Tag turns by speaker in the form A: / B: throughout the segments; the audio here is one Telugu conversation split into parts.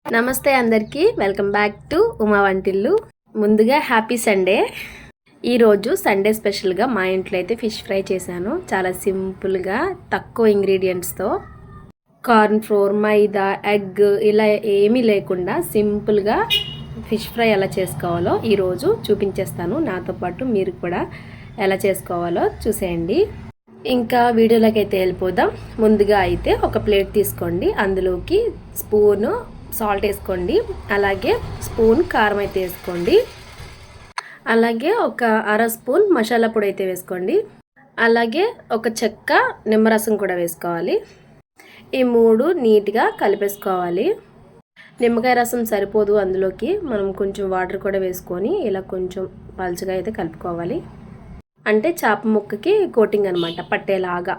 A: నమస్తే అందరికీ, వెల్కమ్ బ్యాక్ టు ఉమా వంటిల్లు. ముందుగా హ్యాపీ సండే. ఈరోజు సండే స్పెషల్గా మా ఇంట్లో అయితే ఫిష్ ఫ్రై చేశాను. చాలా సింపుల్గా తక్కువ ఇంగ్రీడియంట్స్తో కార్న్ ఫ్లోర్, మైదా, ఎగ్ ఇలా ఏమీ లేకుండా సింపుల్గా ఫిష్ ఫ్రై ఎలా చేసుకోవాలో ఈరోజు చూపించేస్తాను. నాతో పాటు మీరు కూడా ఎలా చేసుకోవాలో చూసేయండి. ఇంకా వీడియోలోకి అయితే వెళ్ళిపోదాం. ముందుగా అయితే ఒక ప్లేట్ తీసుకోండి, అందులోకి స్పూను సాల్ట్ వేసుకోండి, అలాగే స్పూన్ కారం అయితే వేసుకోండి, అలాగే ఒక అర స్పూన్ మసాలా పొడి అయితే వేసుకోండి, అలాగే ఒక చెక్క నిమ్మరసం కూడా వేసుకోవాలి. ఈ మూడు నీట్గా కలిపేసుకోవాలి. నిమ్మకాయ రసం సరిపోదు, అందులోకి మనం కొంచెం వాటర్ కూడా వేసుకొని ఇలా కొంచెం పలుచగా అయితే కలుపుకోవాలి. అంటే చేప ముక్కకి కోటింగ్ అనమాట, పట్టేలాగా.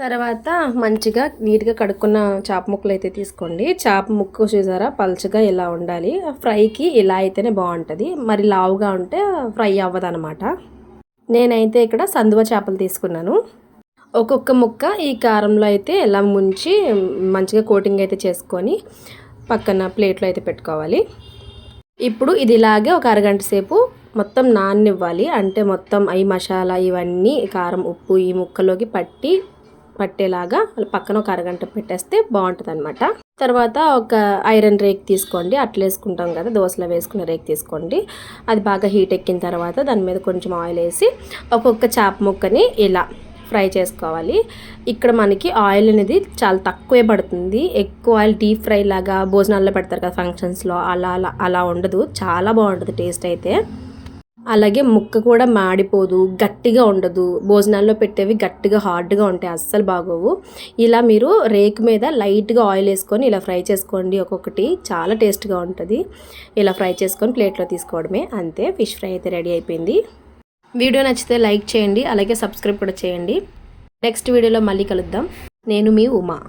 A: తర్వాత మంచిగా నీట్గా కడుక్కున్న చేప ముక్కలు అయితే తీసుకోండి. చేప ముక్క చూసారా, పలుచగా ఇలా ఉండాలి. ఫ్రైకి ఇలా అయితేనే బాగుంటుంది, మరి లావుగా ఉంటే ఫ్రై అవ్వదు అనమాట. నేనైతే ఇక్కడ సందువ చేపలు తీసుకున్నాను. ఒక్కొక్క ముక్క ఈ కారంలో అయితే ఇలా ముంచి మంచిగా కోటింగ్ అయితే చేసుకొని పక్కన ప్లేట్లో అయితే పెట్టుకోవాలి. ఇప్పుడు ఇది ఇలాగే ఒక అరగంట సేపు మొత్తం నాననివ్వాలి. అంటే మొత్తం ఈ మసాలా ఇవన్నీ కారం ఉప్పు ఈ ముక్కలోకి పట్టేలాగా పక్కన ఒక అరగంట పెట్టేస్తే బాగుంటుంది అనమాట. తర్వాత ఒక ఐరన్ రేక్ తీసుకోండి, అట్లా వేసుకుంటాం కదా దోశలో వేసుకున్న రేక్ తీసుకోండి. అది బాగా హీట్ ఎక్కిన తర్వాత దాని మీద కొంచెం ఆయిల్ వేసి ఒక్కొక్క చేప ముక్కని ఇలా ఫ్రై చేసుకోవాలి. ఇక్కడ మనకి ఆయిల్ అనేది చాలా తక్కువే పడుతుంది. ఎక్కువ ఆయిల్ డీప్ ఫ్రై లాగా భోజనాల్లో పెడతారు కదా ఫంక్షన్స్లో, అలా ఉండదు. చాలా బాగుంటుంది టేస్ట్ అయితే. అలాగే ముక్క కూడా మాడిపోదు, గట్టిగా ఉండదు. భోజనాల్లో పెట్టేవి గట్టిగా హార్డ్గా ఉంటాయి, అస్సలు బాగోవు. ఇలా మీరు రేక్ మీద లైట్గా ఆయిల్ వేసుకొని ఇలా ఫ్రై చేసుకోండి. ఒక్కొక్కటి చాలా టేస్ట్గా ఉంటుంది. ఇలా ఫ్రై చేసుకొని ప్లేట్లో తీసుకోవడమే, అంతే. ఫిష్ ఫ్రై అయితే రెడీ అయిపోయింది. వీడియో నచ్చితే లైక్ చేయండి, అలాగే సబ్స్క్రైబ్ కూడా చేయండి. నెక్స్ట్ వీడియోలో మళ్ళీ కలుద్దాం. నేను మీ ఉమా.